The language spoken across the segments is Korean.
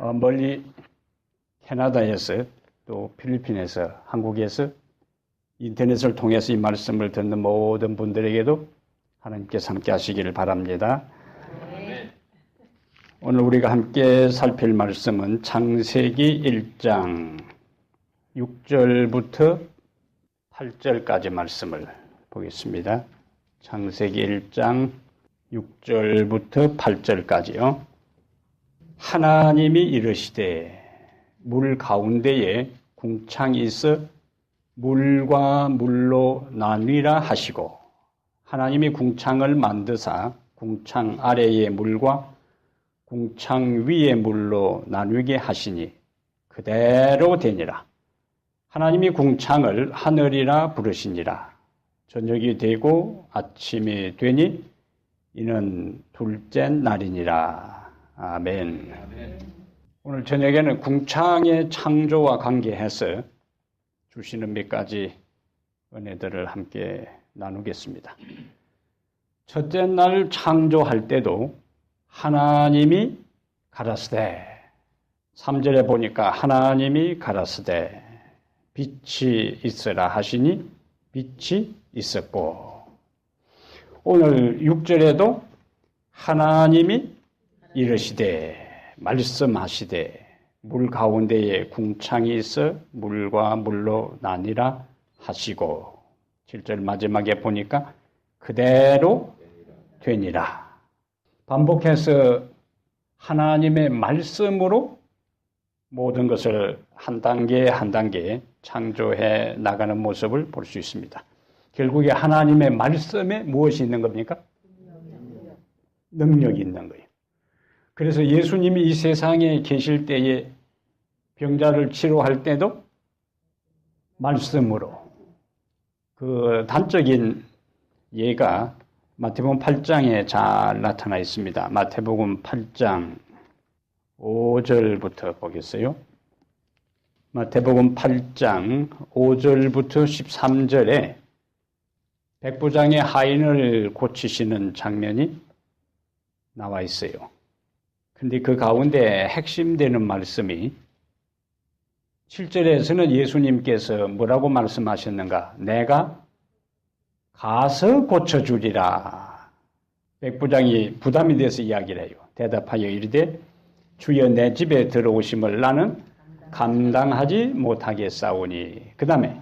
멀리 캐나다에서 또 필리핀에서 한국에서 인터넷을 통해서 이 말씀을 듣는 모든 분들에게도 하나님께서 함께 하시기를 바랍니다. 오늘 우리가 함께 살필 말씀은 창세기 1장 6절부터 8절까지 말씀을 보겠습니다. 창세기 1장 6절부터 8절까지요. 하나님이 이르시되 물 가운데에 궁창이 있어 물과 물로 나뉘라 하시고 하나님이 궁창을 만드사 궁창 아래의 물과 궁창 위의 물로 나누게 하시니 그대로 되니라. 하나님이 궁창을 하늘이라 부르시니라. 저녁이 되고 아침이 되니 이는 둘째 날이니라. 아멘. 오늘 저녁에는 궁창의 창조와 관계해서 주시는 몇 가지 은혜들을 함께 나누겠습니다. 첫째 날 창조할 때도 하나님이 가라스되 3절에 보니까 하나님이 가라스되 빛이 있으라 하시니 빛이 있었고 오늘 6절에도 하나님이 이르시되 말씀하시되 물 가운데에 궁창이 있어 물과 물로 나뉘라 하시고 7절 마지막에 보니까 그대로 되니라. 반복해서 하나님의 말씀으로 모든 것을 한 단계 한 단계 창조해 나가는 모습을 볼 수 있습니다. 결국에 하나님의 말씀에 무엇이 있는 겁니까? 능력이 있는 거예요. 그래서 예수님이 이 세상에 계실 때에 병자를 치료할 때도 말씀으로 그 단적인 예가 마태복음 8장에 잘 나타나 있습니다. 마태복음 8장 5절부터 보겠어요. 마태복음 8장 5절부터 13절에 백부장의 하인을 고치시는 장면이 나와 있어요. 근데 그 가운데 핵심되는 말씀이 7절에서는 예수님께서 뭐라고 말씀하셨는가? 내가 가서 고쳐주리라. 백부장이 부담이 돼서 이야기를 해요. 대답하여 이르되 주여 내 집에 들어오심을 나는 감당하지 못하겠사오니 그 다음에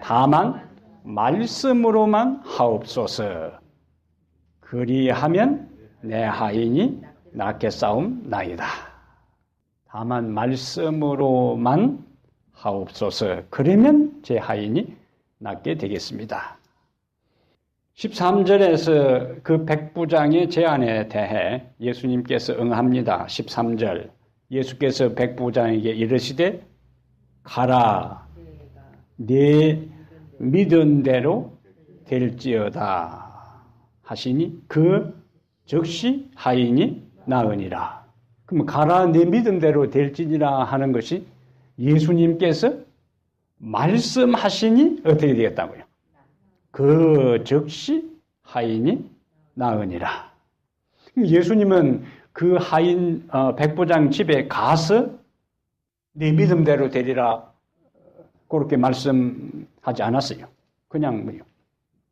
다만 말씀으로만 하옵소서. 그리하면 내 하인이 낫겠사옵나이다. 다만 말씀으로만 하옵소서. 그러면 제 하인이 낫게 되겠습니다. 13절에서 그 백부장의 제안에 대해 예수님께서 응합니다. 13절 예수께서 백부장에게 이르시되 가라 네 믿은 대로 될지어다 하시니 그 즉시 하인이 나으니라. 그럼 가라 네 믿은 대로 될지니라 하는 것이 예수님께서 말씀하시니 어떻게 되겠다고요? 그 즉시 하인이 나으니라. 예수님은 그 하인 백부장 집에 가서 네 믿음대로 되리라 그렇게 말씀하지 않았어요. 그냥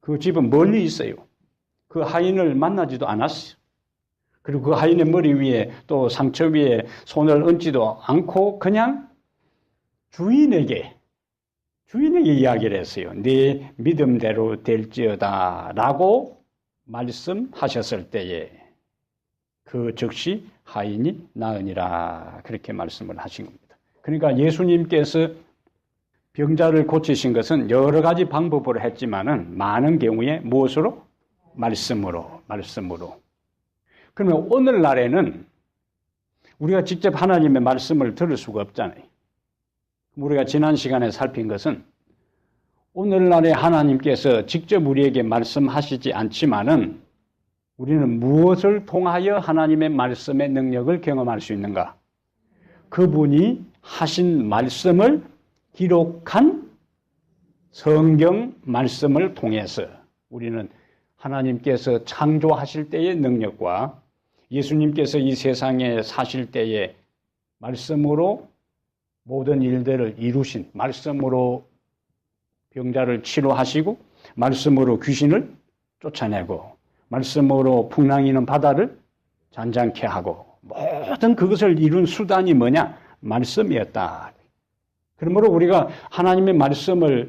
그 집은 멀리 있어요. 그 하인을 만나지도 않았어요. 그리고 그 하인의 머리 위에 또 상처 위에 손을 얹지도 않고 그냥 주인에게 이야기를 했어요. 네 믿음대로 될지어다 라고 말씀하셨을 때에 그 즉시 하인이 나으니라 그렇게 말씀을 하신 겁니다. 그러니까 예수님께서 병자를 고치신 것은 여러 가지 방법으로 했지만은 많은 경우에 무엇으로? 말씀으로. 그러면 오늘날에는 우리가 직접 하나님의 말씀을 들을 수가 없잖아요. 우리가 지난 시간에 살핀 것은 오늘날에 하나님께서 직접 우리에게 말씀하시지 않지만은 우리는 무엇을 통하여 하나님의 말씀의 능력을 경험할 수 있는가? 그분이 하신 말씀을 기록한 성경 말씀을 통해서 우리는 하나님께서 창조하실 때의 능력과 예수님께서 이 세상에 사실 때에 말씀으로 모든 일들을 이루신, 말씀으로 병자를 치료하시고, 말씀으로 귀신을 쫓아내고, 말씀으로 풍랑이는 바다를 잔잔케 하고, 모든 그것을 이룬 수단이 뭐냐? 말씀이었다. 그러므로 우리가 하나님의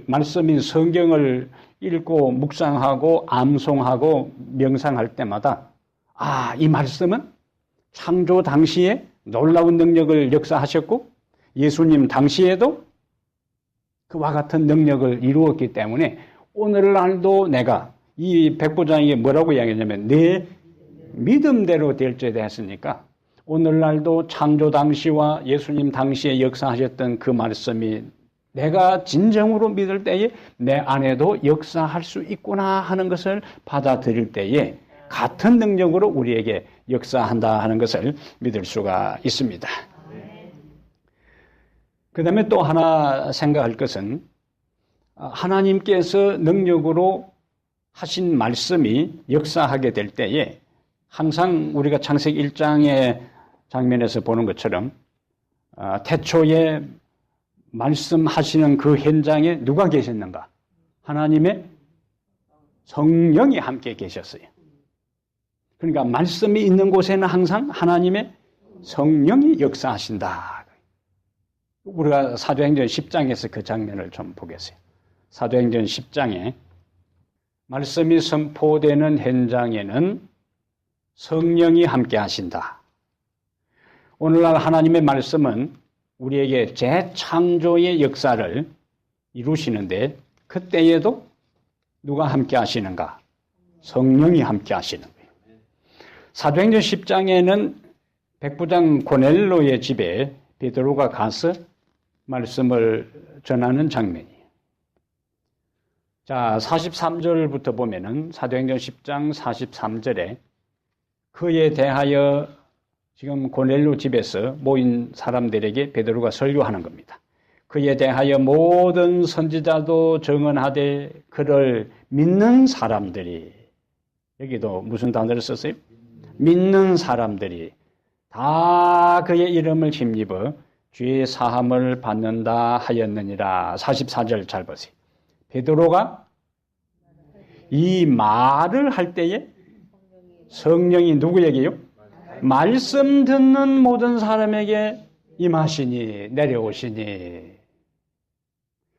말씀인 성경을 읽고 묵상하고 암송하고 명상할 때마다 이 말씀은 창조 당시에 놀라운 능력을 역사하셨고 예수님 당시에도 그와 같은 능력을 이루었기 때문에 오늘날도 내가 이 백부장에게 뭐라고 이야기하냐면 내 믿음대로 될지어다 했으니까 오늘날도 창조 당시와 예수님 당시에 역사하셨던 그 말씀이 내가 진정으로 믿을 때에 내 안에도 역사할 수 있구나 하는 것을 받아들일 때에 같은 능력으로 우리에게 역사한다 하는 것을 믿을 수가 있습니다. 그 다음에 또 하나 생각할 것은 하나님께서 능력으로 하신 말씀이 역사하게 될 때에 항상 우리가 창세기 1장의 장면에서 보는 것처럼 태초에 말씀하시는 그 현장에 누가 계셨는가? 하나님의 성령이 함께 계셨어요. 그러니까 말씀이 있는 곳에는 항상 하나님의 성령이 역사하신다. 우리가 사도행전 10장에서 그 장면을 좀 보겠어요. 사도행전 10장에 말씀이 선포되는 현장에는 성령이 함께 하신다. 오늘날 하나님의 말씀은 우리에게 재창조의 역사를 이루시는데 그때에도 누가 함께 하시는가? 성령이 함께 하시는 거예요. 사도행전 10장에는 백부장 고넬로의 집에 베드로가 가서 말씀을 전하는 장면이에요. 자, 43절부터 보면은 사도행전 10장 43절에 그에 대하여 지금 고넬로 집에서 모인 사람들에게 베드로가 설교하는 겁니다. 그에 대하여 모든 선지자도 증언하되 그를 믿는 사람들이, 여기도 무슨 단어를 썼어요? 믿는 사람들이 다 그의 이름을 힘입어 죄 사함을 받는다 하였느니라. 44절 잘 보세요. 베드로가 이 말을 할 때에 성령이 누구에게요? 말씀 듣는 모든 사람에게 임하시니 내려오시니.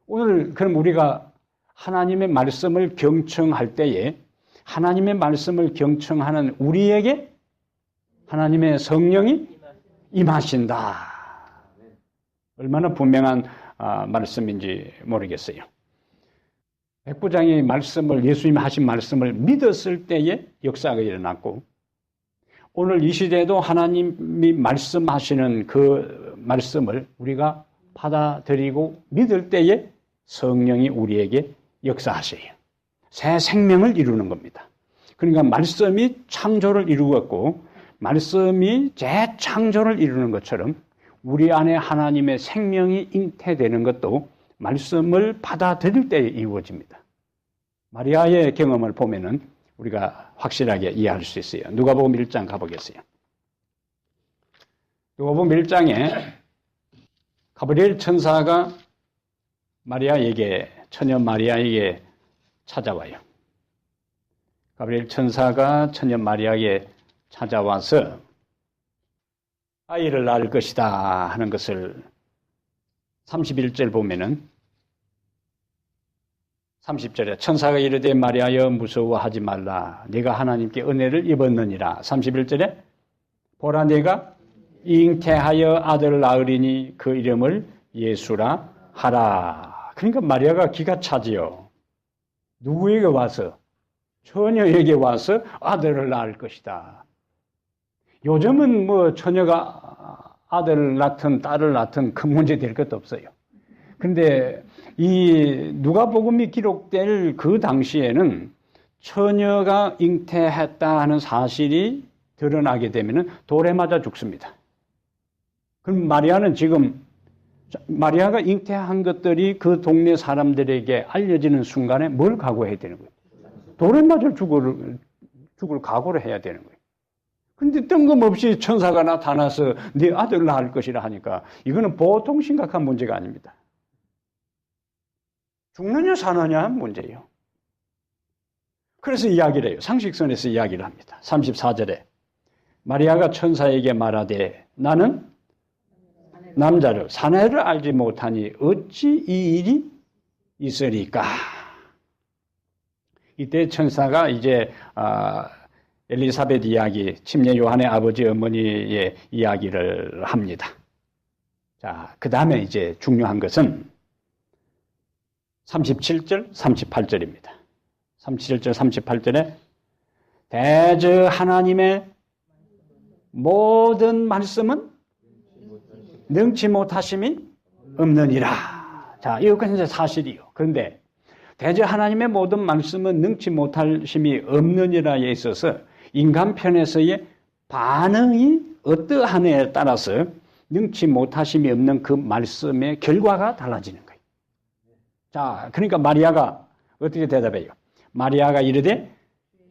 오늘 그럼 우리가 하나님의 말씀을 경청할 때에 하나님의 말씀을 경청하는 우리에게 하나님의 성령이 임하신다. 얼마나 분명한 말씀인지 모르겠어요. 백부장이 말씀을, 예수님이 하신 말씀을 믿었을 때에 역사가 일어났고 오늘 이 시대에도 하나님이 말씀하시는 그 말씀을 우리가 받아들이고 믿을 때에 성령이 우리에게 역사하셔요. 새 생명을 이루는 겁니다. 그러니까 말씀이 창조를 이루었고 말씀이 재창조를 이루는 것처럼 우리 안에 하나님의 생명이 잉태되는 것도 말씀을 받아들일 때에 이루어집니다. 마리아의 경험을 보면은 우리가 확실하게 이해할 수 있어요. 누가복음 1장 가보겠어요. 누가복음 1장에 가브리엘 천사가 마리아에게, 처녀 마리아에게 찾아와요. 가브리엘 천사가 처녀 마리아에게 찾아와서 아이를 낳을 것이다 하는 것을 31절 보면은 30절에 천사가 이르되 마리아여 무서워하지 말라. 네가 하나님께 은혜를 입었느니라. 31절에 보라 네가 잉태하여 아들을 낳으리니 그 이름을 예수라 하라. 그러니까 마리아가 기가 차지요. 누구에게 와서? 처녀에게 와서 아들을 낳을 것이다. 요즘은 뭐 처녀가 아들을 낳든 딸을 낳든 큰 문제 될 것도 없어요. 근데 이 누가복음이 기록될 그 당시에는 처녀가 잉태했다 하는 사실이 드러나게 되면 돌에 맞아 죽습니다. 그럼 마리아는 지금 마리아가 잉태한 것들이 그 동네 사람들에게 알려지는 순간에 뭘 각오해야 되는 거예요? 돌에 맞아 죽을 각오를 해야 되는 거예요. 근데 뜬금없이 천사가 나타나서 네 아들 낳을 것이라 하니까 이거는 보통 심각한 문제가 아닙니다. 죽느냐 사느냐 문제예요. 그래서 이야기를 해요. 상식선에서 이야기를 합니다. 34절에 마리아가 천사에게 말하되 나는 남자를 사내를 알지 못하니 어찌 이 일이 있으리까. 이때 천사가 이제 엘리사벳 이야기, 침례 요한의 아버지 어머니의 이야기를 합니다. 자, 그 다음에 이제 중요한 것은 37절, 38절입니다. 37절, 38절에 대저 하나님의 모든 말씀은 능치 못하심이 없느니라. 자, 이것은 이제 사실이요. 그런데 대저 하나님의 모든 말씀은 능치 못하심이 없느니라에 있어서 인간 편에서의 반응이 어떠하느냐에 따라서 능치 못하심이 없는 그 말씀의 결과가 달라지는 거예요. 자, 그러니까 마리아가 어떻게 대답해요? 마리아가 이르되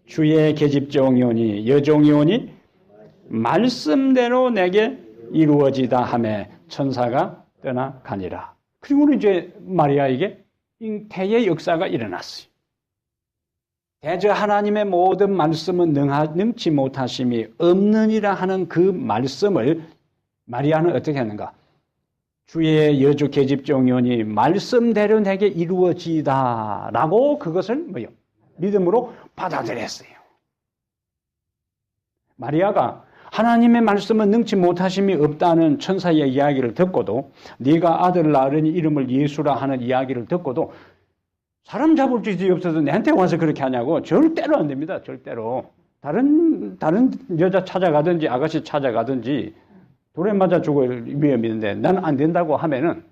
주의 계집종이오니 여종이오니 말씀대로 내게 이루어지다 하매 천사가 떠나가니라. 그리고 이제 마리아에게 잉태의 역사가 일어났어요. 대저 하나님의 모든 말씀은 능치 못하심이 없느니라 하는 그 말씀을 마리아는 어떻게 했는가? 주의 여주 계집종이오니 말씀대로 내게 이루어지다 라고 그것을 뭐요? 믿음으로 받아들였어요. 마리아가 하나님의 말씀은 능치 못하심이 없다는 천사의 이야기를 듣고도 네가 아들 낳으려니 이름을 예수라 하는 이야기를 듣고도 사람 잡을 짓이 없어서 내한테 와서 그렇게 하냐고. 절대로 안 됩니다. 절대로. 다른 여자 찾아가든지 아가씨 찾아가든지 돌에 맞아 죽을 위험이 있는데 나는 안 된다고 하면은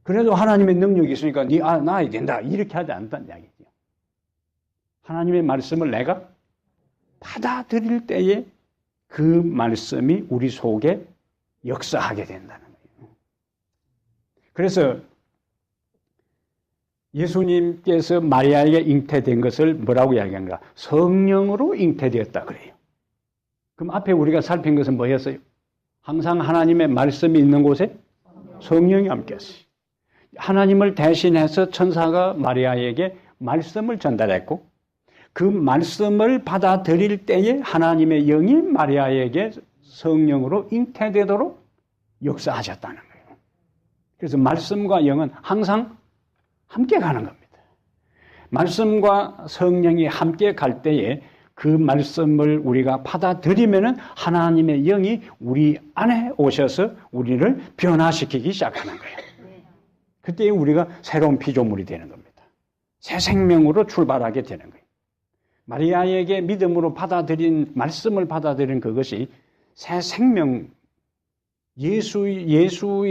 그래도 하나님의 능력이 있으니까 네 낳아야 된다. 이렇게 하지 않는다는 이야기죠. 하나님의 말씀을 내가 받아들일 때에 그 말씀이 우리 속에 역사하게 된다는 거예요. 그래서 예수님께서 마리아에게 잉태된 것을 뭐라고 이야기한가? 성령으로 잉태되었다 그래요. 그럼 앞에 우리가 살핀 것은 뭐였어요? 항상 하나님의 말씀이 있는 곳에 성령이 함께했어요. 하나님을 대신해서 천사가 마리아에게 말씀을 전달했고 그 말씀을 받아들일 때에 하나님의 영이 마리아에게 성령으로 잉태되도록 역사하셨다는 거예요. 그래서 말씀과 영은 항상 함께 가는 겁니다. 말씀과 성령이 함께 갈 때에 그 말씀을 우리가 받아들이면은 하나님의 영이 우리 안에 오셔서 우리를 변화시키기 시작하는 거예요. 그때 우리가 새로운 피조물이 되는 겁니다. 새 생명으로 출발하게 되는 거예요. 마리아에게 믿음으로 받아들인 말씀을 받아들인 그것이 새 생명, 예수라는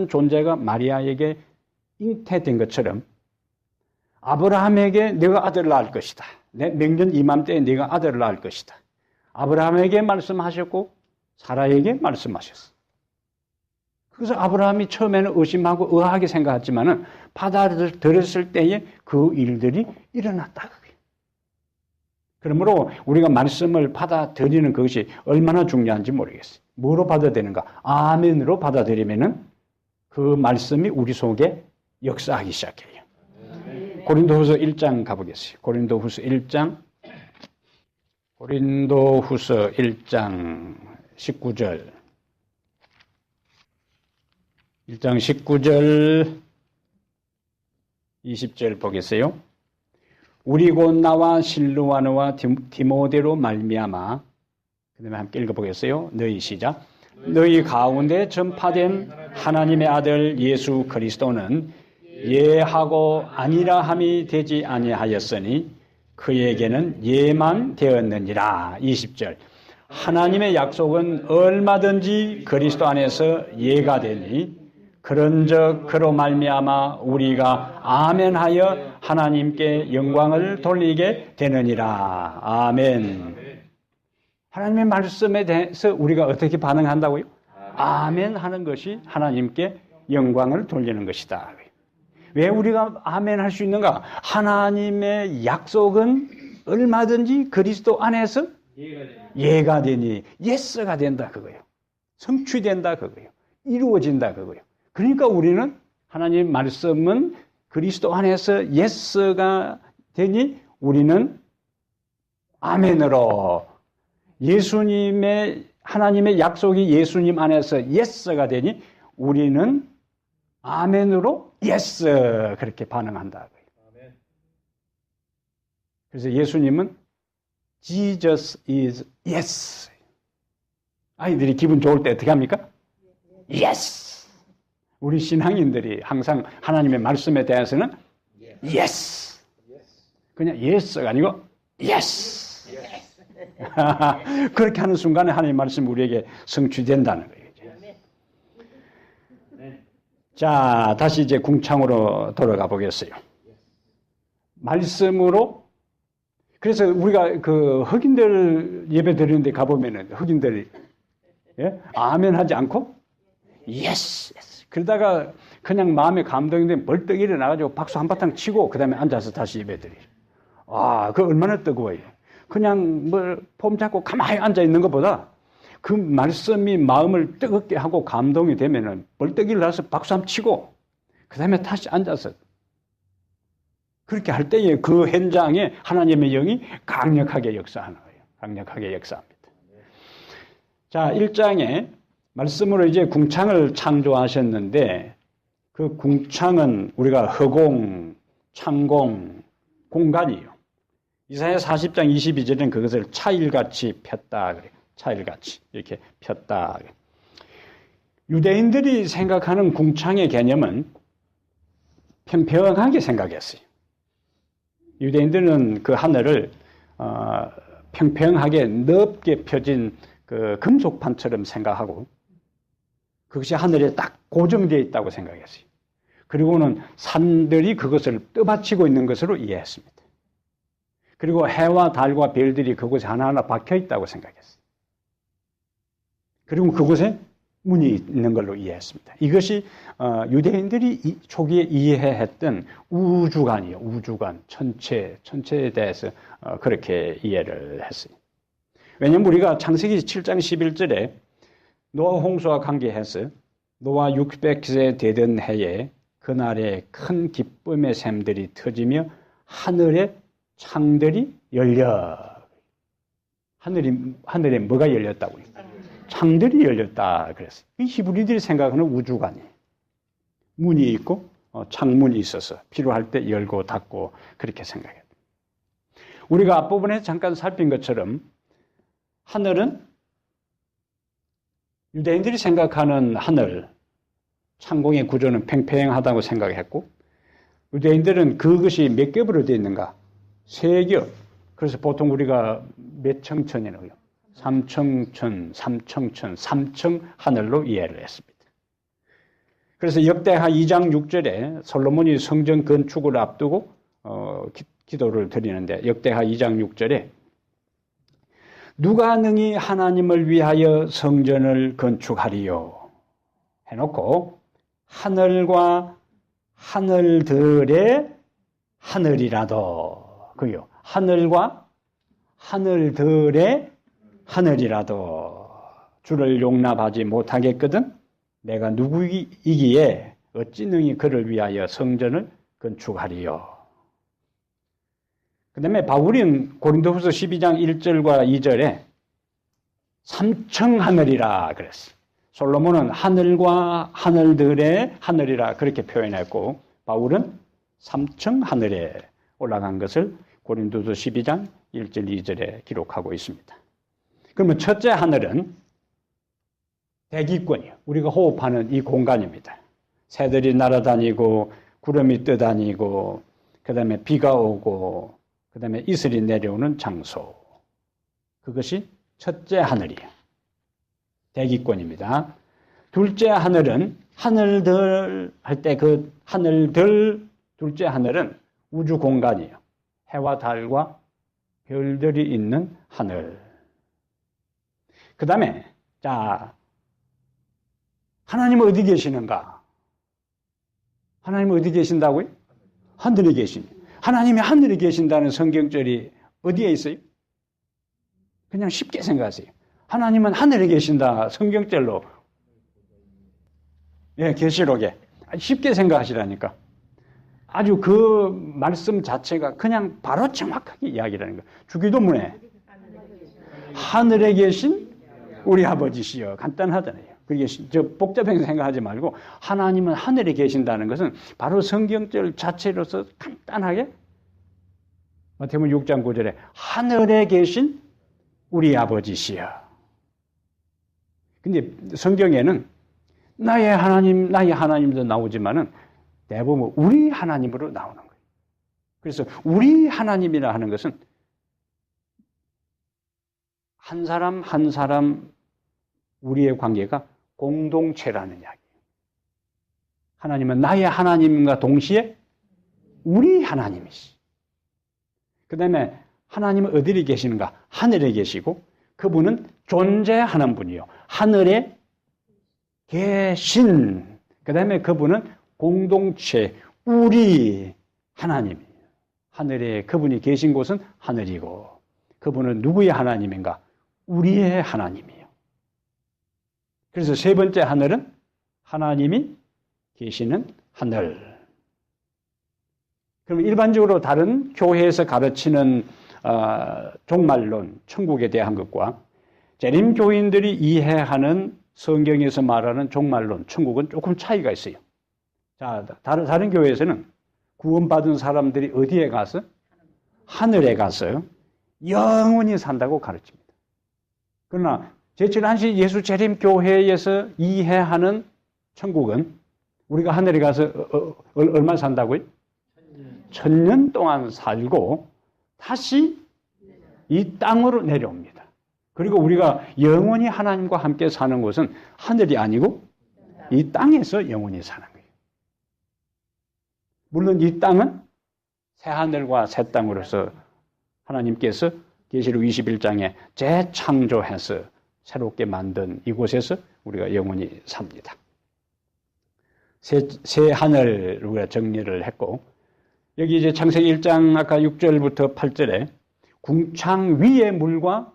존재가 마리아에게 잉태된 것처럼 아브라함에게 네가 아들을 낳을 것이다. 내 명년 이맘때에 네가 아들을 낳을 것이다. 아브라함에게 말씀하셨고 사라에게 말씀하셨어. 그래서 아브라함이 처음에는 의심하고 의아하게 생각했지만은 받아들였을 때에 그 일들이 일어났다. 그러므로 우리가 말씀을 받아들이는 것이 얼마나 중요한지 모르겠어요. 뭐로 받아들이는가? 아멘으로 받아들이면은 그 말씀이 우리 속에 역사하기 시작해요. 고린도후서 1장 가보겠어요. 고린도후서 1장 19절 1장 19절 20절 보겠어요. 우리 곧 나와 실루아노와 디모데로 말미암아 그 다음에 함께 읽어보겠어요. 너희 시작. 너희 가운데 전파된 하나님의 아들 예수 그리스도는 예하고 아니라 함이 되지 아니하였으니 그에게는 예만 되었느니라. 20절. 하나님의 약속은 얼마든지 그리스도 안에서 예가 되니 그런즉 그로 말미암아 우리가 아멘하여 하나님께 영광을 돌리게 되느니라. 아멘. 하나님의 말씀에 대해서 우리가 어떻게 반응한다고요? 아멘 하는 것이 하나님께 영광을 돌리는 것이다. 왜 우리가 아멘 할 수 있는가? 하나님의 약속은 얼마든지 그리스도 안에서 예가 되니 예스가 된다 그거예요. 성취된다 그거예요. 이루어진다 그거예요. 그러니까 우리는 하나님 말씀은 그리스도 안에서 예스가 되니 우리는 아멘으로 예수님의 하나님의 약속이 예수님 안에서 예스가 되니 우리는 아멘으로 예스 그렇게 반응한다. 그래서 예수님은 Jesus is yes. 아이들이 기분 좋을 때 어떻게 합니까? Yes. 우리 신앙인들이 항상 하나님의 말씀에 대해서는 yes. 그냥 yes가 아니고 yes. 그렇게 하는 순간에 하나님의 말씀이 우리에게 성취된다는 거예요. 자, 다시 이제 궁창으로 돌아가 보겠어요. 말씀으로 그래서 우리가 그 흑인들 예배 드리는데 가보면은 흑인들이 예? 아멘 하지 않고 예스, 예스. 그러다가 그냥 마음에 감동이 되면 벌떡 일어나가지고 박수 한바탕 치고 그 다음에 앉아서 다시 예배 드려요. 아, 그 얼마나 뜨거워요. 그냥 뭐 폼 잡고 가만히 앉아 있는 것보다 그 말씀이 마음을 뜨겁게 하고 감동이 되면은 벌떡 일어나서 박수 한번 치고 그 다음에 다시 앉아서 그렇게 할 때에 그 현장에 하나님의 영이 강력하게 역사하는 거예요. 강력하게 역사합니다. 자, 1장에 말씀으로 이제 궁창을 창조하셨는데 그 궁창은 우리가 허공, 창공, 공간이에요. 이사야 40장 22절에는 그것을 차일같이 폈다 그래요. 차일같이 이렇게 폈다. 유대인들이 생각하는 궁창의 개념은 평평하게 생각했어요. 유대인들은 그 하늘을 평평하게 넓게 펴진 그 금속판처럼 생각하고 그것이 하늘에 딱 고정되어 있다고 생각했어요. 그리고는 산들이 그것을 떠받치고 있는 것으로 이해했습니다. 그리고 해와 달과 별들이 그곳에 하나하나 박혀 있다고 생각했어요. 그리고 그곳에 문이 있는 걸로 이해했습니다. 이것이 유대인들이 초기에 이해했던 우주관이에요. 우주관, 천체에 대해서 그렇게 이해를 했어요. 왜냐하면 우리가 창세기 7장 11절에 노아 홍수와 관계해서 노아 600세 되던 해에 그날에 큰 기쁨의 샘들이 터지며 하늘의 창들이 열려. 하늘에 뭐가 열렸다고요? 창들이 열렸다 그랬어요. 이 히브리들이 생각하는 우주관이에요. 문이 있고 창문이 있어서 필요할 때 열고 닫고 그렇게 생각해요. 우리가 앞부분에 잠깐 살핀 것처럼 하늘은 유대인들이 생각하는 하늘, 창공의 구조는 팽팽하다고 생각했고 유대인들은 그것이 몇 겹으로 되어 있는가? 3겹. 그래서 보통 우리가 몇 청천이라고요? 3청천, 3청 하늘로 이해를 했습니다. 그래서 역대하 2장 6절에 솔로몬이 성전 건축을 앞두고 기도를 드리는데 역대하 2장 6절에 누가 능히 하나님을 위하여 성전을 건축하리요 해놓고 하늘과 하늘들의 하늘이라도 그요 하늘과 하늘들의 하늘이라도 주를 용납하지 못하겠거든 내가 누구이기에 어찌 능히 그를 위하여 성전을 건축하리요. 그 다음에 바울은 고린도후서 12장 1절과 2절에 삼청 하늘이라 그랬어요. 솔로몬은 하늘과 하늘들의 하늘이라 그렇게 표현했고 바울은 삼청 하늘에 올라간 것을 고린도서 12장 1절 2절에 기록하고 있습니다. 그러면 첫째 하늘은 대기권이에요. 우리가 호흡하는 이 공간입니다. 새들이 날아다니고 구름이 떠다니고 그 다음에 비가 오고 그 다음에 이슬이 내려오는 장소. 그것이 첫째 하늘이에요. 대기권입니다. 둘째 하늘은 하늘들 할 때 그 하늘들 둘째 하늘은 우주 공간이에요. 해와 달과 별들이 있는 하늘. 그 다음에 자 하나님은 어디 계시는가? 하나님은 어디 계신다고요? 하늘에 계십니다. 하나님이 하늘에 계신다는 성경절이 어디에 있어요? 그냥 쉽게 생각하세요. 하나님은 하늘에 계신다. 성경절로. 예, 계시록에. 쉽게 생각하시라니까. 아주 그 말씀 자체가 그냥 바로 정확하게 이야기라는 거예요. 주기도문에 하늘에 계신 우리 아버지시여. 간단하잖아요. 그게 복잡하게 생각하지 말고 하나님은 하늘에 계신다는 것은 바로 성경절 자체로서 간단하게 마태복음 6장 9절에 하늘에 계신 우리 아버지시여. 근데 성경에는 나의 하나님도 나오지만은 대부분 우리 하나님으로 나오는 거예요. 그래서 우리 하나님이라 하는 것은 한 사람 한 사람 우리의 관계가 공동체라는 이야기예요. 하나님은 나의 하나님과 동시에 우리 하나님이시. 그 다음에 하나님은 어디에 계시는가? 하늘에 계시고 그분은 존재하는 분이요. 하늘에 계신. 그 다음에 그분은 공동체, 우리 하나님이에요. 하늘에 그분이 계신 곳은 하늘이고 그분은 누구의 하나님인가? 우리의 하나님이에요. 그래서 세 번째 하늘은 하나님이 계시는 하늘. 그럼 일반적으로 다른 교회에서 가르치는 종말론, 천국에 대한 것과 재림 교인들이 이해하는 성경에서 말하는 종말론, 천국은 조금 차이가 있어요. 자, 다른 교회에서는 구원받은 사람들이 어디에 가서? 하늘에 가서 영원히 산다고 가르칩니다. 그러나 제7한시 예수 재림 교회에서 이해하는 천국은 우리가 하늘에 가서 얼마 산다고요? 1000년 동안 살고 다시 이 땅으로 내려옵니다. 그리고 우리가 영원히 하나님과 함께 사는 곳은 하늘이 아니고 이 땅에서 영원히 사는 거예요. 물론 이 땅은 새 하늘과 새 땅으로서 하나님께서 계시록 21장에 재창조해서 새롭게 만든 이곳에서 우리가 영원히 삽니다. 새 하늘 우리가 정리를 했고 여기 이제 창세기 1장 아까 6절부터 8절에 궁창 위의 물과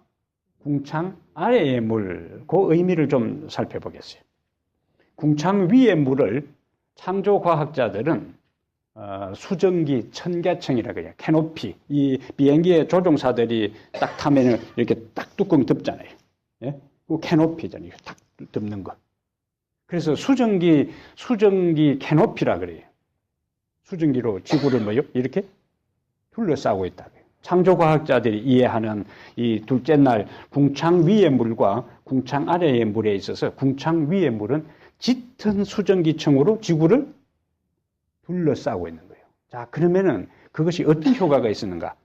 궁창 아래의 물, 그 의미를 좀 살펴보겠어요. 궁창 위의 물을 창조과학자들은 수증기 천계층이라고 해요. 캐노피. 이 비행기의 조종사들이 딱 타면은 이렇게 딱 뚜껑 덮잖아요. 예? 그 캐노피잖아요. 딱 덮는 거. 그래서 수증기 캐노피라 그래요. 수증기로 지구를 뭐요? 이렇게 둘러싸고 있다고요. 창조과학자들이 이해하는 이 둘째 날 궁창 위의 물과 궁창 아래의 물에 있어서 궁창 위의 물은 짙은 수증기층으로 지구를 둘러싸고 있는 거예요. 자, 그러면은 그것이 어떤 효과가 있었는가?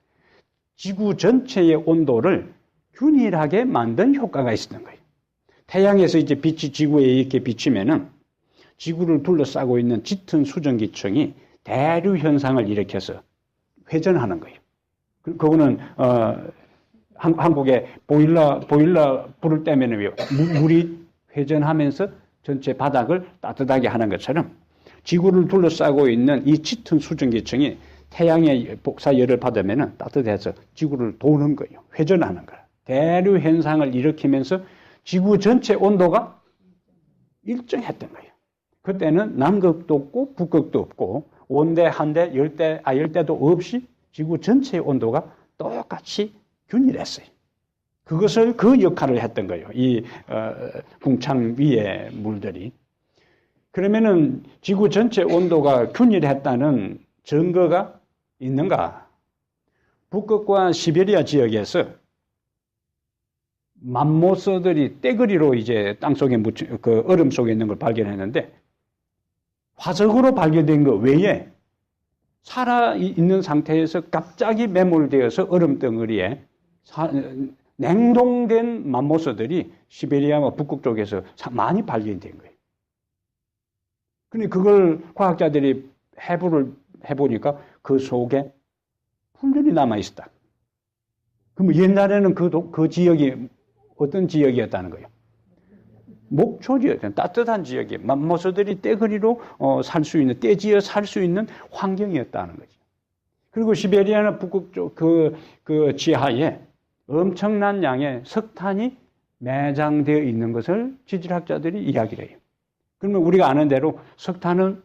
지구 전체의 온도를 균일하게 만든 효과가 있었던 거예요. 태양에서 이제 빛이 지구에 이렇게 비치면은 지구를 둘러싸고 있는 짙은 수증기층이 대류 현상을 일으켜서 회전하는 거예요. 그거는 한국에 보일러 불을 때면은 물이 회전하면서 전체 바닥을 따뜻하게 하는 것처럼 지구를 둘러싸고 있는 이 짙은 수증기층이 태양의 복사열을 받으면 따뜻해서 지구를 도는 거예요. 회전하는 거예요. 대류 현상을 일으키면서 지구 전체 온도가 일정했던 거예요. 그때는 남극도 없고 북극도 없고 온대, 한대, 열대도 없이 지구 전체의 온도가 똑같이 균일했어요. 그 역할을 했던 거예요. 이 궁창 위의 물들이. 그러면은 지구 전체 온도가 균일했다는 증거가 있는가? 북극과 시베리아 지역에서 맘모스들이 떼거리로 이제 땅 속에 그 얼음 속에 있는 걸 발견했는데 화석으로 발견된 것 외에 살아있는 상태에서 갑자기 매몰되어서 얼음 덩어리에 냉동된 맘모스들이 시베리아와 북극 쪽에서 많이 발견된 거예요. 근데 그걸 과학자들이 해부를 해보니까 그 속에 훈련이 남아있었다. 그럼 옛날에는 그 지역이 어떤 지역이었다는 거예요? 목초지였던 따뜻한 지역이 맘모스들이 떼거리로 살 수 있는, 떼지어 살 수 있는 환경이었다는 거죠. 그리고 시베리아나 북극 쪽 그 지하에 엄청난 양의 석탄이 매장되어 있는 것을 지질학자들이 이야기를 해요. 그러면 우리가 아는 대로 석탄은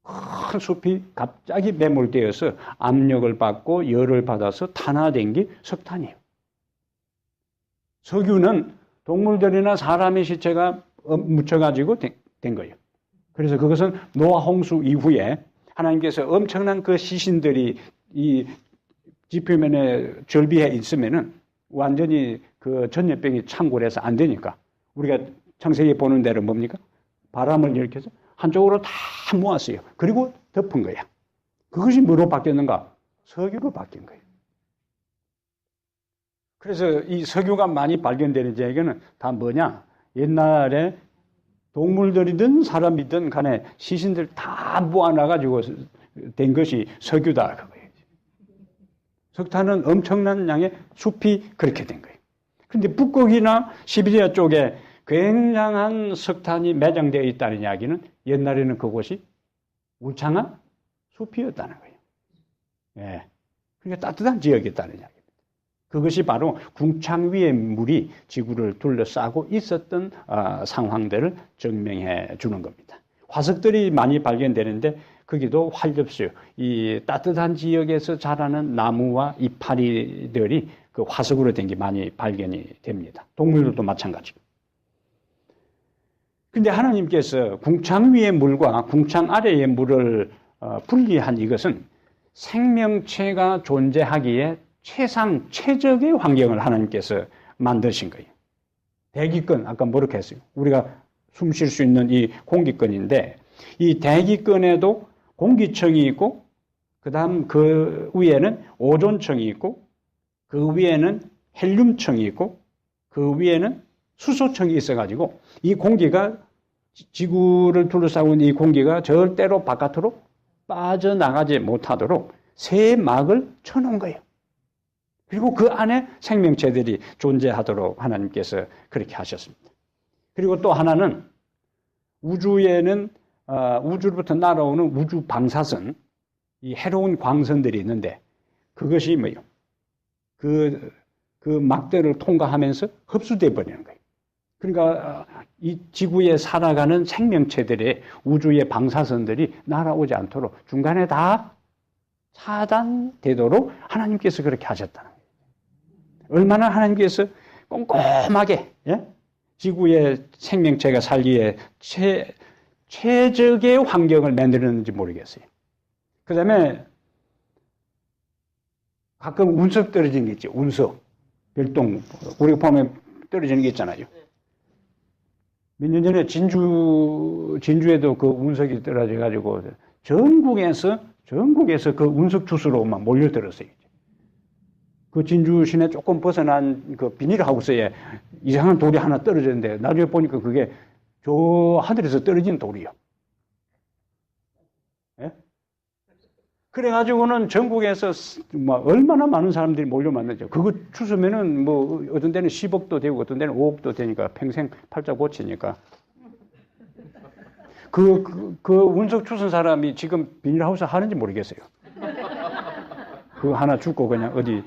큰 숲이 갑자기 매몰되어서 압력을 받고 열을 받아서 탄화된 게 석탄이에요. 석유는 동물들이나 사람의 시체가 묻혀가지고 된 거예요. 그래서 그것은 노아 홍수 이후에 하나님께서 엄청난 그 시신들이 이 지표면에 절비해 있으면은 완전히 그 전염병이 창궐해서 안 되니까 우리가 창세기 보는 대로 뭡니까? 바람을 일으켜서 한쪽으로 다 모았어요. 그리고 덮은 거야. 그것이 뭐로 바뀌었는가? 석유로 바뀐 거예요. 그래서 이 석유가 많이 발견되는 얘기는 다 뭐냐? 옛날에 동물들이든 사람이든 간에 시신들 다 모아놔가지고 된 것이 석유다. 그거예요. 석탄은 엄청난 양의 숲이 그렇게 된 거예요. 그런데 북극이나 시베리아 쪽에 굉장한 석탄이 매장되어 있다는 이야기는 옛날에는 그곳이 울창한 숲이었다는 거예요. 예. 그러니까 따뜻한 지역이었다는 이야기입니다. 그것이 바로 궁창 위의 물이 지구를 둘러싸고 있었던 상황들을 증명해 주는 겁니다. 화석들이 많이 발견되는데 거기도 활엽수, 이 따뜻한 지역에서 자라는 나무와 이파리들이 그 화석으로 된 게 많이 발견이 됩니다. 동물들도 마찬가지고. 근데 하나님께서 궁창 위의 물과 궁창 아래의 물을 분리한 이것은 생명체가 존재하기에 최적의 환경을 하나님께서 만드신 거예요. 대기권, 아까 뭐라고 했어요? 우리가 숨 쉴 수 있는 이 공기권인데 이 대기권에도 공기층이 있고 그다음 그 위에는 오존층이 있고 그 위에는 헬륨층이 있고 그 위에는 수소층이 있어가지고 이 공기가 지구를 둘러싸고 있는 이 공기가 절대로 바깥으로 빠져나가지 못하도록 새 막을 쳐놓은 거예요. 그리고 그 안에 생명체들이 존재하도록 하나님께서 그렇게 하셨습니다. 그리고 또 하나는 우주에는 우주로부터 날아오는 우주 방사선, 이 해로운 광선들이 있는데 그것이 뭐예요? 그 막대를 통과하면서 흡수돼 버리는 거예요. 그러니까 이 지구에 살아가는 생명체들의 우주의 방사선들이 날아오지 않도록 중간에 다 차단되도록 하나님께서 그렇게 하셨다는 거예요. 얼마나 하나님께서 꼼꼼하게 지구의 생명체가 살기에 최적의 환경을 만드는지 모르겠어요. 그 다음에 가끔 운석 떨어지는 게 있죠. 운석, 별똥. 우리가 보면 떨어지는 게 있잖아요. 몇 년 전에 진주에도 그 운석이 떨어져가지고 전국에서 그 운석 주스로만 몰려들었어요. 그 진주 시내 조금 벗어난 그 비닐하우스에 이상한 돌이 하나 떨어졌는데 나중에 보니까 그게 저 하늘에서 떨어진 돌이요. 예? 그래가지고는 전국에서 얼마나 많은 사람들이 몰려 만나죠. 그거 주스면은 뭐 어떤 데는 10억도 되고 어떤 데는 5억도 되니까 평생 팔자 고치니까. 그 운석 주슨 사람이 지금 비닐하우스 하는지 모르겠어요. 그거 하나 죽고 그냥 어디.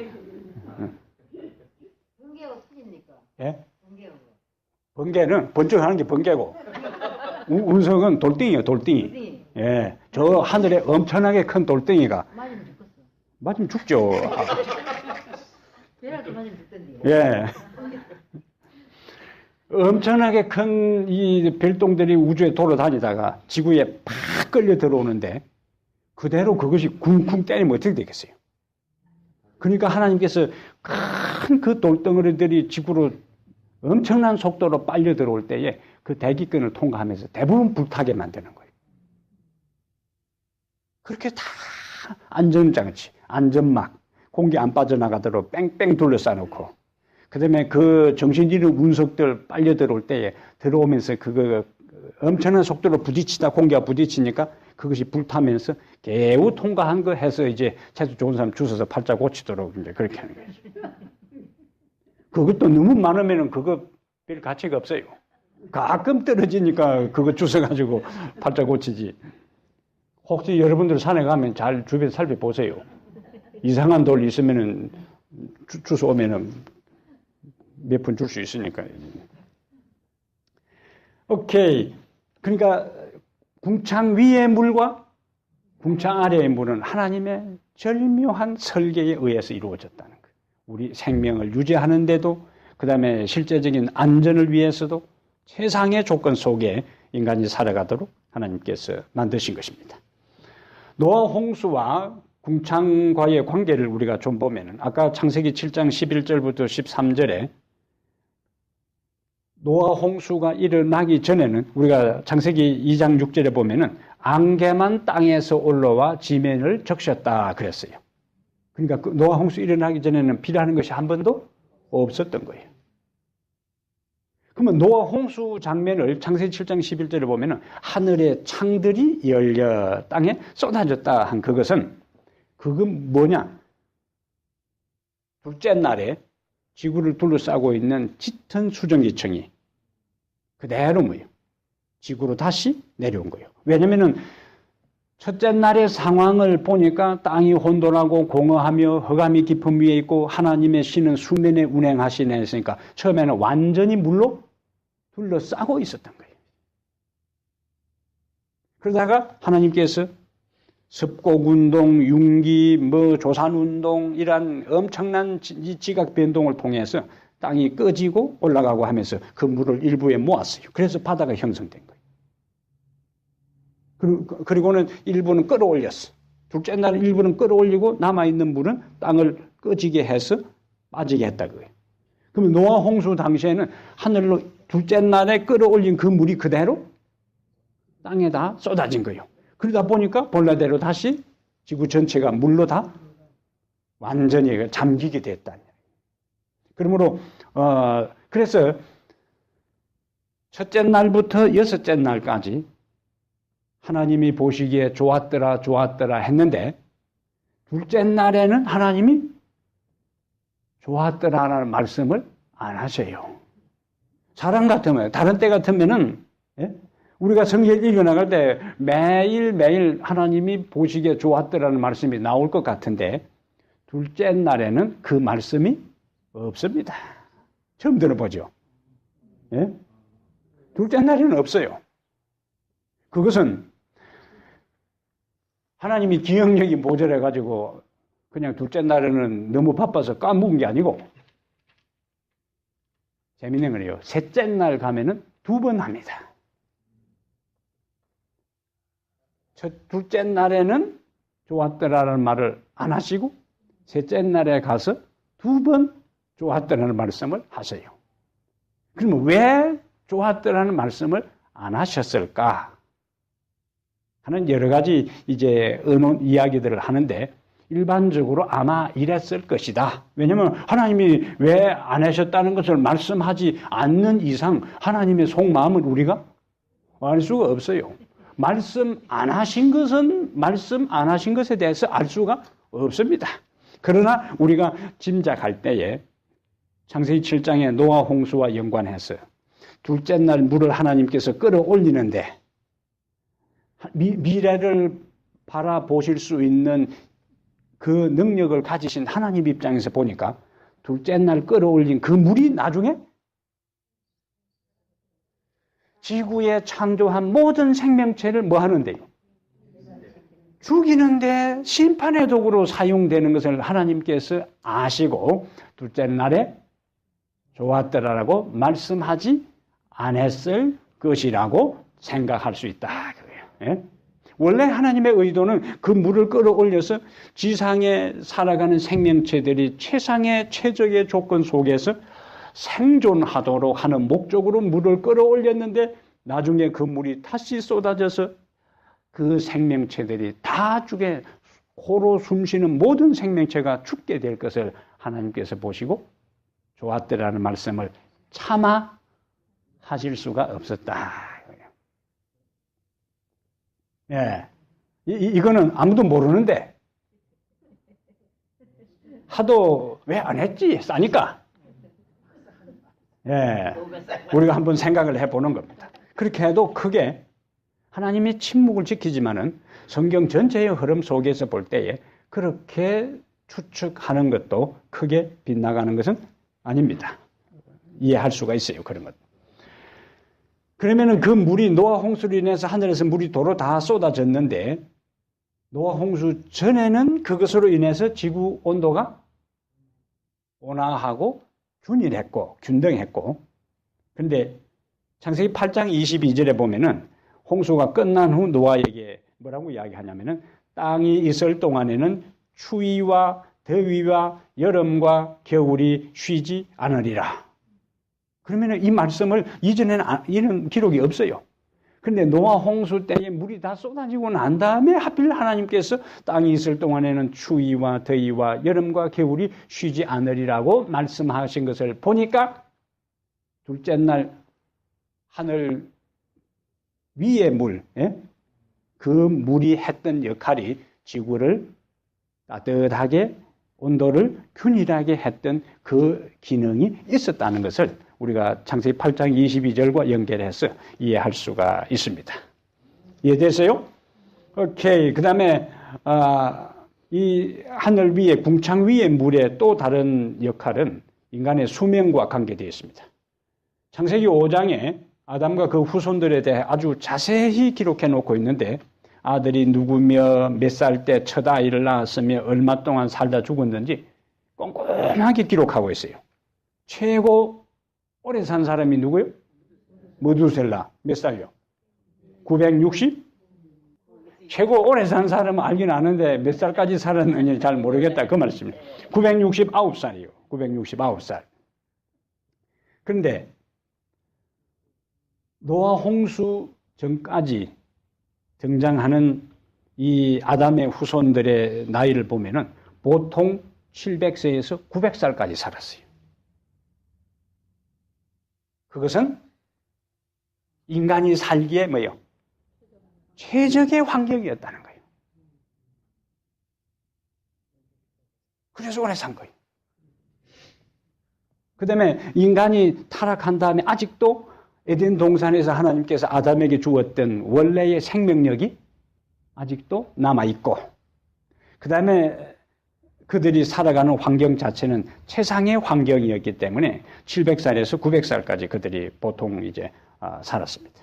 번개가 터집니까? 예? 번개가. 번개는 번쩍하는 게 번개고 운석은 돌덩이에요. 돌덩이. 예, 저 하늘에 엄청나게 큰 돌덩이가 맞으면 죽겠어. 맞으면 죽죠. 배라도 맞으면 죽던데. 예, 엄청나게 큰 이 별똥들이 우주에 돌아다니다가 지구에 팍 끌려 들어오는데 그대로 그것이 쿵쿵 때리면 어떻게 되겠어요? 그러니까 하나님께서 큰 그 돌덩어리들이 지구로 엄청난 속도로 빨려 들어올 때에 그 대기권을 통과하면서 대부분 불타게 만드는 거예요. 그렇게 다 안전장치, 안전막, 공기 안 빠져나가도록 뺑뺑 둘러싸놓고 그 다음에 그 정신 잃은 운석들 빨려 들어올 때에 들어오면서 그거 엄청난 속도로 부딪히다 공기가 부딪히니까 그것이 불타면서 개우 통과한 거 해서 이제 재수 좋은 사람 주워서 팔자 고치도록 이제 그렇게 하는 거죠. 그것도 너무 많으면은 그거 별 가치가 없어요. 가끔 떨어지니까 그거 주워가지고 팔자 고치지. 혹시 여러분들 산에 가면 잘 주변 살펴보세요. 이상한 돌 있으면은 주소 오면은 몇 푼 줄 수 있으니까. 오케이. 그러니까 궁창 위의 물과 궁창 아래의 물은 하나님의 절묘한 설계에 의해서 이루어졌다는 거예요. 우리 생명을 유지하는데도, 그 다음에 실제적인 안전을 위해서도 최상의 조건 속에 인간이 살아가도록 하나님께서 만드신 것입니다. 노아 홍수와 궁창과의 관계를 우리가 좀 보면은, 아까 창세기 7장 11절부터 13절에 노아 홍수가 일어나기 전에는 우리가 창세기 2장 6절에 보면은 안개만 땅에서 올라와 지면을 적셨다 그랬어요. 그러니까 그 노아 홍수 일어나기 전에는 비라는 것이 한 번도 없었던 거예요. 그러면 노아 홍수 장면을 창세기 7장 11절에 보면은 하늘의 창들이 열려 땅에 쏟아졌다 한 그것은, 그건 뭐냐? 둘째 날에 지구를 둘러싸고 있는 짙은 수증기층이 그대로 뭐예요? 지구로 다시 내려온 거예요. 왜냐면은 첫째 날의 상황을 보니까 땅이 혼돈하고 공허하며 흑암이 깊음 위에 있고 하나님의 신은 수면에 운행하시네 했으니까 처음에는 완전히 물로 둘러싸고 있었던 거예요. 그러다가 하나님께서 습곡운동, 융기, 조산운동 이란 엄청난 지각 변동을 통해서 땅이 꺼지고 올라가고 하면서 그 물을 일부에 모았어요. 그래서 바다가 형성된 거예요. 그리고는 일부는 끌어올렸어. 둘째 날은 일부는 끌어올리고 남아있는 물은 땅을 꺼지게 해서 빠지게 했다 그거예요. 그러면 노아 홍수 당시에는 하늘로 둘째 날에 끌어올린 그 물이 그대로 땅에다 쏟아진 거예요. 그러다 보니까 본래대로 다시 지구 전체가 물로 다 완전히 잠기게 됐다. 그러므로 그래서 첫째 날부터 여섯째 날까지 하나님이 보시기에 좋았더라 좋았더라 했는데, 둘째 날에는 하나님이 좋았더라라는 말씀을 안 하셔요. 사람 같으면, 다른 때 같으면은, 예? 우리가 성경 읽어나갈 때 매일매일 하나님이 보시기에 좋았더라는 말씀이 나올 것 같은데, 둘째 날에는 그 말씀이 없습니다. 처음 들어보죠? 예? 둘째 날에는 없어요. 그것은 하나님이 기억력이 모자라가지고 그냥 둘째 날에는 너무 바빠서 까먹은 게 아니고, 재밌는 거예요. 셋째 날 가면은 2번 합니다. 둘째 날에는 좋았더라는 말을 안 하시고, 셋째 날에 가서 2번 좋았더라는 말씀을 하세요. 그러면 왜 좋았더라는 말씀을 안 하셨을까 하는 여러 가지 이제 의논 이야기들을 하는데, 일반적으로 아마 이랬을 것이다. 왜냐하면 하나님이 왜 안 하셨다는 것을 말씀하지 않는 이상 하나님의 속마음을 우리가 알 수가 없어요. 말씀 안 하신 것에 대해서 알 수가 없습니다. 그러나 우리가 짐작할 때에 창세기 7장의 노아 홍수와 연관해서 둘째 날 물을 하나님께서 끌어올리는데, 미래를 바라보실 수 있는 그 능력을 가지신 하나님 입장에서 보니까 둘째 날 끌어올린 그 물이 나중에 지구에 창조한 모든 생명체를 뭐 하는데요? 죽이는데 심판의 도구로 사용되는 것을 하나님께서 아시고 둘째 날에 좋았더라라고 말씀하지 않았을 것이라고 생각할 수 있다. 예? 원래 하나님의 의도는 그 물을 끌어올려서 지상에 살아가는 생명체들이 최상의 최적의 조건 속에서 생존하도록 하는 목적으로 물을 끌어올렸는데, 나중에 그 물이 다시 쏟아져서 그 생명체들이 다 죽게, 코로 숨쉬는 모든 생명체가 죽게 될 것을 하나님께서 보시고 좋았더라는 말씀을 차마 하실 수가 없었다. 예. 이거는 아무도 모르는데, 하도 왜 안 했지? 싸니까. 예. 우리가 한번 생각을 해보는 겁니다. 그렇게 해도 크게 하나님이 침묵을 지키지만은 성경 전체의 흐름 속에서 볼 때에 그렇게 추측하는 것도 크게 빗나가는 것은 아닙니다. 이해할 수가 있어요. 그런 것. 그러면은 그 물이 노아 홍수로 인해서 하늘에서 물이 도로 다 쏟아졌는데 노아 홍수 전에는 그것으로 인해서 지구 온도가 온화하고 균일했고 균등했고 그런데 창세기 8장 22절에 보면은 홍수가 끝난 후 노아에게 뭐라고 이야기하냐면은 땅이 있을 동안에는 추위와 더위와 여름과 겨울이 쉬지 않으리라. 그러면은 이 말씀을 이전에는 이런 기록이 없어요. 그런데 노아 홍수 때에 물이 다 쏟아지고 난 다음에 하필 하나님께서 땅이 있을 동안에는 추위와 더위와 여름과 겨울이 쉬지 않으리라고 말씀하신 것을 보니까 둘째 날 하늘 위의 물, 그 물이 했던 역할이 지구를 따뜻하게 온도를 균일하게 했던 그 기능이 있었다는 것을 우리가 창세기 8장 22절과 연결해서 이해할 수가 있습니다. 이해되세요? 오케이. 그 다음에 이 하늘 위에 궁창 위의 물의 또 다른 역할은 인간의 수명과 관계되어 있습니다. 창세기 5장에 아담과 그 후손들에 대해 아주 자세히 기록해 놓고 있는데 아들이 누구며 몇 살 때 첫 아이를 낳았으며 얼마 동안 살다 죽었는지 꼼꼼하게 기록하고 있어요. 최고 오래 산 사람이 누구요? 메두셀라. 몇 살요? 960? 최고 오래 산 사람은 알긴 아는데 몇 살까지 살았는지 잘 모르겠다. 그 말씀입니다. 969살이요. 969살. 그런데 노아 홍수 전까지 등장하는 이 아담의 후손들의 나이를 보면은 보통 700세에서 900살까지 살았어요. 그것은 인간이 살기에 뭐예요? 최적의 환경이었다는 거예요. 그래서 오래 산 거예요. 그 다음에 인간이 타락한 다음에 아직도 에덴 동산에서 하나님께서 아담에게 주었던 원래의 생명력이 아직도 남아있고 그 다음에 그들이 살아가는 환경 자체는 최상의 환경이었기 때문에 700살에서 900살까지 그들이 보통 이제 살았습니다.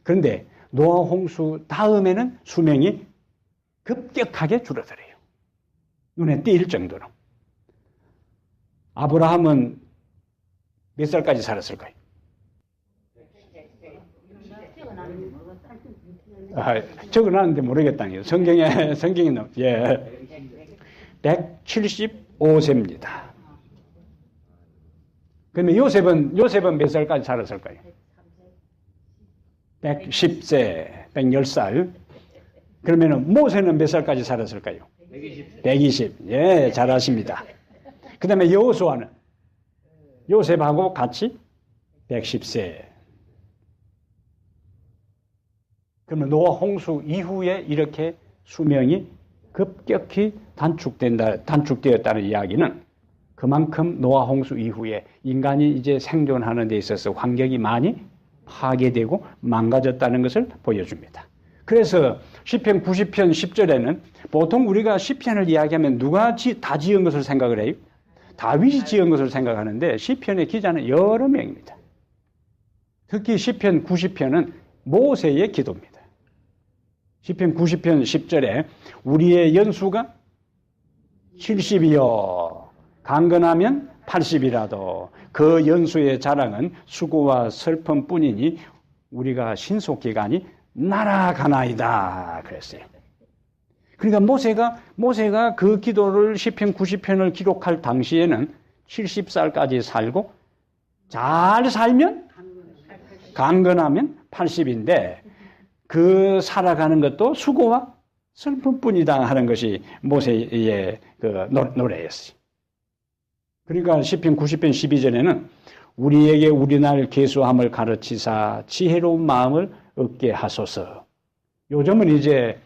그런데 노아 홍수 다음에는 수명이 급격하게 줄어들어요. 눈에 띄일 정도로. 아브라함은 몇 살까지 살았을까요? 적어놨는데 모르겠다니요. 성경에 예, 175세입니다. 그러면 요셉은 몇 살까지 살았을까요? 110세, 110살. 그러면 모세는 몇 살까지 살았을까요? 120. 예, 잘하십니다. 그 다음에 여호수아는 요셉하고 같이 110세. 그러면 노아 홍수 이후에 이렇게 수명이 급격히 단축되었다는 이야기는 그만큼 노아 홍수 이후에 인간이 이제 생존하는 데 있어서 환경이 많이 파괴되고 망가졌다는 것을 보여줍니다. 그래서 시편 90편 10절에는 보통 우리가 시편을 이야기하면 누가 다 지은 것을 생각을 해요? 다윗이 지은 것을 생각하는데 시편의 기자는 여러 명입니다. 특히 시편 90편은 모세의 기도입니다. 시편 90편 10절에 우리의 연수가 70이요 강건하면 80이라도 그 연수의 자랑은 수고와 슬픔뿐이니 우리가 신속기간이 날아가나이다 그랬어요. 그러니까 모세가 그 기도를 시편 90편을 기록할 당시에는 70살까지 살고 잘 살면 강건하면 80인데 그 살아가는 것도 수고와 슬픔뿐이다 하는 것이 모세의 그 노래였어요. 그러니까 시편 90편 12절에는 우리에게 우리날 계수함을 가르치사 지혜로운 마음을 얻게 하소서. 요즘은 이제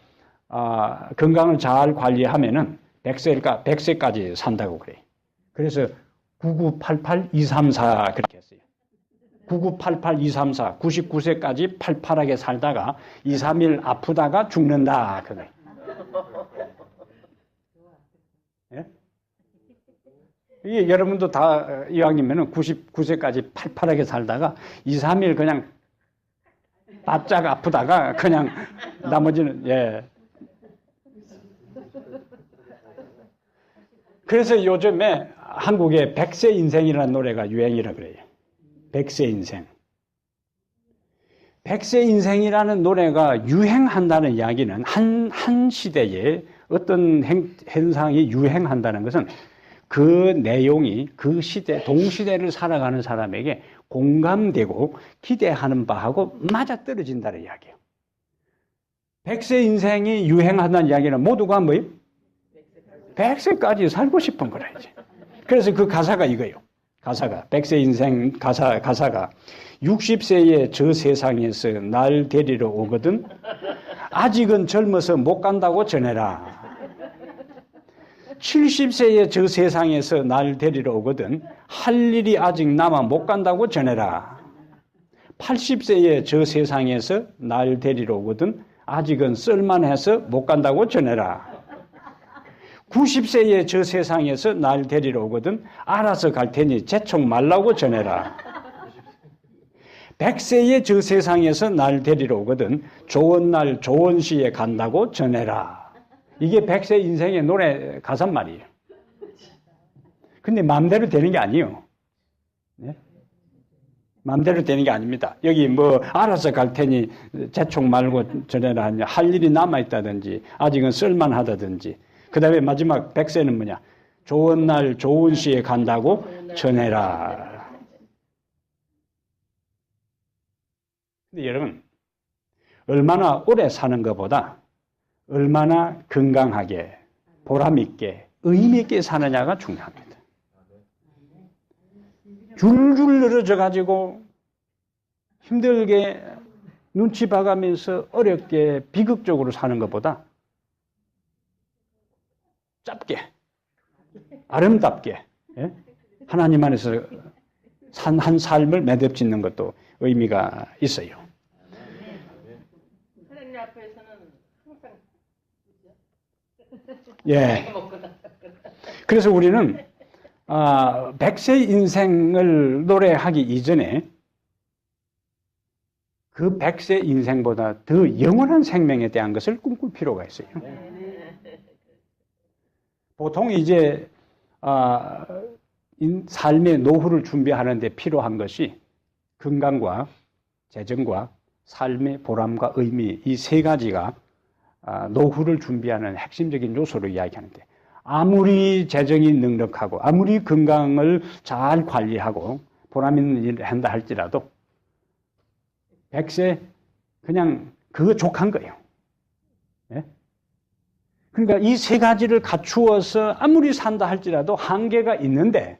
건강을 잘 관리하면은 100세까지 산다고 그래요. 그래서 9988234 그렇게 했어요. 9988234 99세까지 팔팔하게 살다가 2, 3일 아프다가 죽는다. 그거예요. 예? 이게 여러분도 다 이왕이면 99세까지 팔팔하게 살다가 2, 3일 그냥 바짝 아프다가 그냥 나머지는, 예. 그래서 요즘에 한국에 백세 인생이라는 노래가 유행이라 그래요. 백세 인생. 백세 인생이라는 노래가 유행한다는 이야기는 한 시대에 어떤 현상이 유행한다는 것은 그 내용이 그 시대, 동시대를 살아가는 사람에게 공감되고 기대하는 바하고 맞아떨어진다는 이야기예요. 백세 인생이 유행한다는 이야기는 모두가 뭐예요? 100세까지 살고 싶은 거라 이제. 그래서 그 가사가 이거예요. 가사가 백세 인생 가사가 60세에 저 세상에서 날 데리러 오거든 아직은 젊어서 못 간다고 전해라. 70세에 저 세상에서 날 데리러 오거든 할 일이 아직 남아 못 간다고 전해라. 80세에 저 세상에서 날 데리러 오거든 아직은 쓸만해서 못 간다고 전해라. 90세에 저 세상에서 날 데리러 오거든 알아서 갈 테니 재촉 말라고 전해라. 100세에 저 세상에서 날 데리러 오거든 좋은 날 좋은 시에 간다고 전해라. 이게 100세 인생의 노래 가사 말이에요. 근데 마음대로 되는 게 아니에요. 네? 마음대로 되는 게 아닙니다. 여기 뭐 알아서 갈 테니 재촉 말고 전해라. 할 일이 남아있다든지 아직은 쓸만하다든지 그 다음에 마지막 100세는 뭐냐? 좋은 날 좋은 시에 간다고 전해라. 근데 여러분 얼마나 오래 사는 것보다 얼마나 건강하게 보람 있게 의미 있게 사느냐가 중요합니다. 줄줄 늘어져 가지고 힘들게 눈치 봐가면서 어렵게 비극적으로 사는 것보다 짧게 아름답게 하나님 안에서 산 한 삶을 매듭짓는 것도 의미가 있어요. 하나님 앞에서는 항상 예. 그래서 우리는 100세 인생을 노래하기 이전에 그 100세 인생보다 더 영원한 생명에 대한 것을 꿈꿀 필요가 있어요. 보통 이제 삶의 노후를 준비하는 데 필요한 것이 건강과 재정과 삶의 보람과 의미 이 세 가지가 노후를 준비하는 핵심적인 요소로 이야기하는데 아무리 재정이 넉넉하고 아무리 건강을 잘 관리하고 보람 있는 일을 한다 할지라도 100세 그냥 그거 족한 거예요. 네? 그러니까 이 세 가지를 갖추어서 아무리 산다 할지라도 한계가 있는데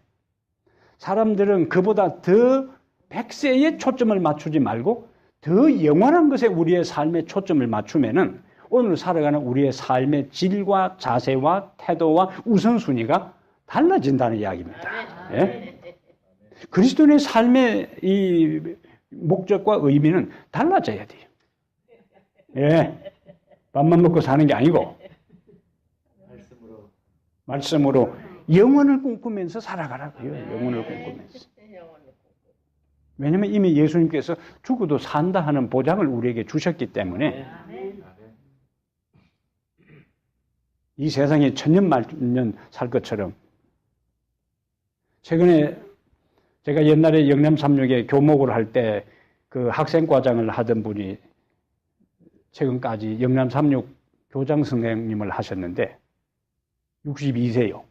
사람들은 그보다 더 100세에 초점을 맞추지 말고 더 영원한 것에 우리의 삶의 초점을 맞추면은 오늘 살아가는 우리의 삶의 질과 자세와 태도와 우선순위가 달라진다는 이야기입니다. 예? 그리스도인의 삶의 이 목적과 의미는 달라져야 돼요. 예. 밥만 먹고 사는 게 아니고 말씀으로 영원을 꿈꾸면서 살아가라고요. 영원을 꿈꾸면서. 왜냐하면 이미 예수님께서 죽어도 산다 하는 보장을 우리에게 주셨기 때문에 이 세상에 천년만년 살 것처럼 최근에 제가 옛날에 영남삼육에 교목을 할 때 그 학생과장을 하던 분이 최근까지 영남삼육 교장 선생님을 하셨는데 62세요.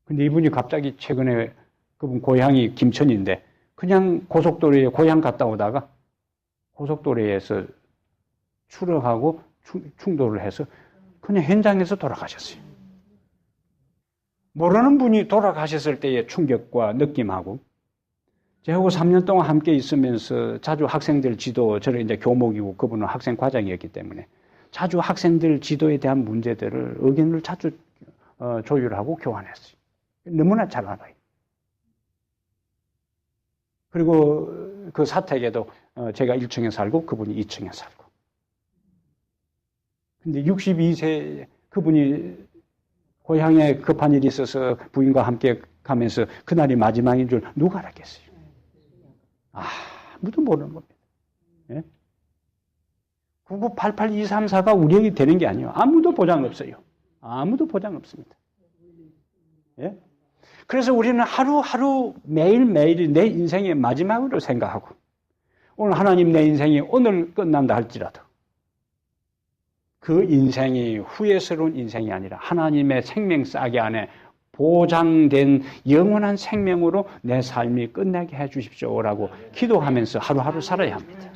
근데 이분이 갑자기 최근에 그분 고향이 김천인데 그냥 고속도로에 고향 갔다 오다가 고속도로에서 추락하고 충돌을 해서 그냥 현장에서 돌아가셨어요. 모르는 분이 돌아가셨을 때의 충격과 느낌하고 저하고 3년 동안 함께 있으면서 자주 학생들 지도, 저는 이제 교목이고 그분은 학생 과장이었기 때문에 자주 학생들 지도에 대한 문제들을 의견을 자주 조율하고 교환했어요. 너무나 잘 알아요. 그리고 그 사택에도 제가 1층에 살고 그분이 2층에 살고. 근데 62세 그분이 고향에 급한 일이 있어서 부인과 함께 가면서 그날이 마지막인 줄 누가 알았겠어요? 아무도 모르는 겁니다. 예? 9988234가 우리에게 되는 게 아니에요. 아무도 보장 없어요. 아무도 보장 없습니다. 예? 그래서 우리는 하루하루 매일매일이 내 인생의 마지막으로 생각하고 오늘 하나님 내 인생이 오늘 끝난다 할지라도 그 인생이 후회스러운 인생이 아니라 하나님의 생명 싸개 안에 보장된 영원한 생명으로 내 삶이 끝나게 해 주십시오라고 기도하면서 하루하루 살아야 합니다.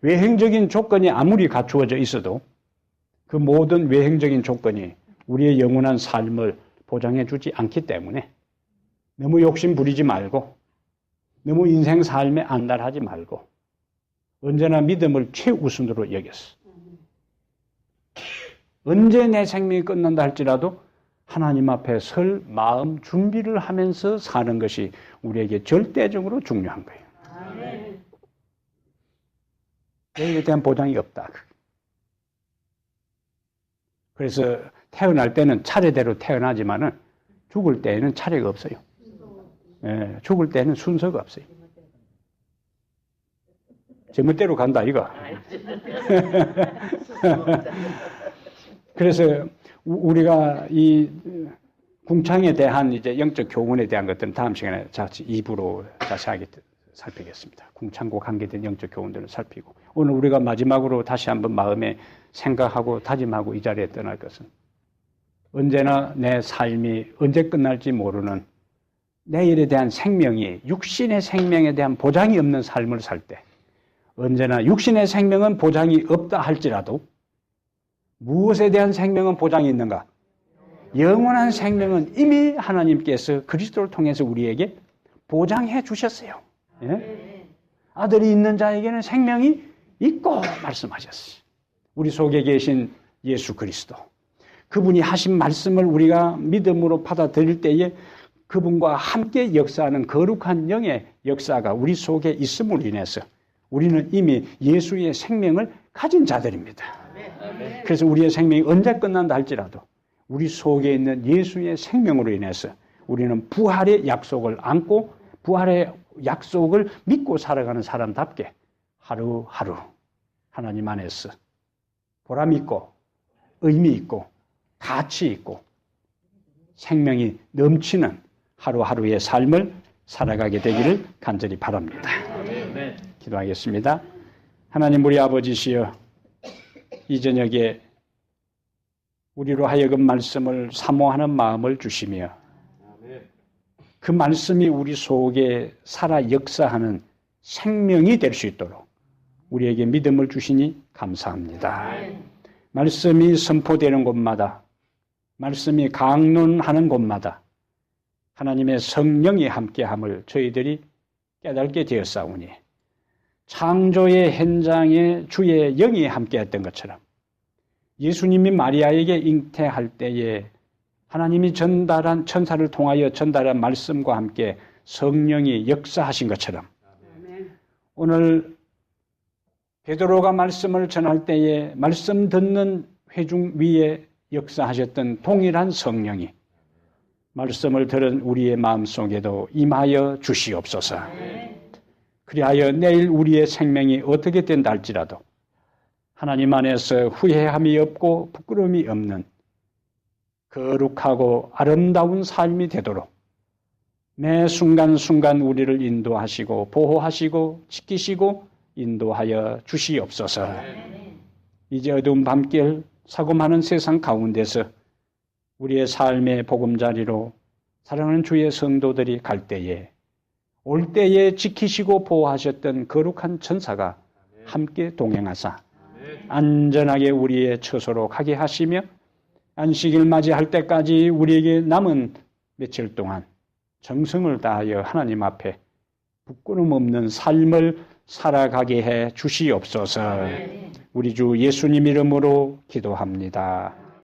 외형적인 조건이 아무리 갖추어져 있어도 그 모든 외형적인 조건이 우리의 영원한 삶을 보장해 주지 않기 때문에 너무 욕심 부리지 말고 너무 인생 삶에 안달하지 말고 언제나 믿음을 최우선으로 여겼어. 언제 내 생명이 끝난다 할지라도 하나님 앞에 설 마음 준비를 하면서 사는 것이 우리에게 절대적으로 중요한 거예요. 내일에 대한 보장이 없다. 그래서 태어날 때는 차례대로 태어나지만은 죽을 때에는 차례가 없어요. 예, 죽을 때는 순서가 없어요. 제멋대로 간다 이거. 그래서 우리가 이 궁창에 대한 이제 영적 교훈에 대한 것들은 다음 시간에 같이 2부로 자세하게 살피겠습니다. 궁창과 관계된 영적 교훈들을 살피고 오늘 우리가 마지막으로 다시 한번 마음에 생각하고 다짐하고 이 자리에 떠날 것은 언제나 내 삶이 언제 끝날지 모르는 내일에 대한 생명이 육신의 생명에 대한 보장이 없는 삶을 살 때 언제나 육신의 생명은 보장이 없다 할지라도 무엇에 대한 생명은 보장이 있는가? 영원한 생명은 이미 하나님께서 그리스도를 통해서 우리에게 보장해 주셨어요. 예? 아들이 있는 자에게는 생명이 있고 말씀하셨어요. 우리 속에 계신 예수 그리스도. 그분이 하신 말씀을 우리가 믿음으로 받아들일 때에 그분과 함께 역사하는 거룩한 영의 역사가 우리 속에 있음으로 인해서 우리는 이미 예수의 생명을 가진 자들입니다. 그래서 우리의 생명이 언제 끝난다 할지라도 우리 속에 있는 예수의 생명으로 인해서 우리는 부활의 약속을 안고 부활의 약속을 믿고 살아가는 사람답게 하루하루 하나님 안에서 보람 있고 의미 있고 가치 있고 생명이 넘치는 하루하루의 삶을 살아가게 되기를 간절히 바랍니다. 기도하겠습니다. 하나님 우리 아버지시여 이 저녁에 우리로 하여금 말씀을 사모하는 마음을 주시며 그 말씀이 우리 속에 살아 역사하는 생명이 될 수 있도록 우리에게 믿음을 주시니 감사합니다. 말씀이 선포되는 곳마다 말씀이 강론하는 곳마다 하나님의 성령이 함께함을 저희들이 깨닫게 되었사오니 창조의 현장에 주의 영이 함께했던 것처럼 예수님이 마리아에게 잉태할 때에 하나님이 전달한 천사를 통하여 전달한 말씀과 함께 성령이 역사하신 것처럼 오늘 베드로가 말씀을 전할 때에 말씀 듣는 회중 위에 역사하셨던 동일한 성령이 말씀을 들은 우리의 마음속에도 임하여 주시옵소서. 그리하여 내일 우리의 생명이 어떻게 된다 할지라도 하나님 안에서 후회함이 없고 부끄러움이 없는 거룩하고 아름다운 삶이 되도록 매 순간순간 우리를 인도하시고 보호하시고 지키시고 인도하여 주시옵소서. 이제 어두운 밤길 사고 많은 세상 가운데서 우리의 삶의 보금자리로 사랑하는 주의 성도들이 갈 때에 올 때에 지키시고 보호하셨던 거룩한 천사가 함께 동행하사 안전하게 우리의 처소로 가게 하시며 안식일 맞이할 때까지 우리에게 남은 며칠 동안 정성을 다하여 하나님 앞에 부끄럼 없는 삶을 살아가게 해 주시옵소서. 우리 주 예수님 이름으로 기도합니다.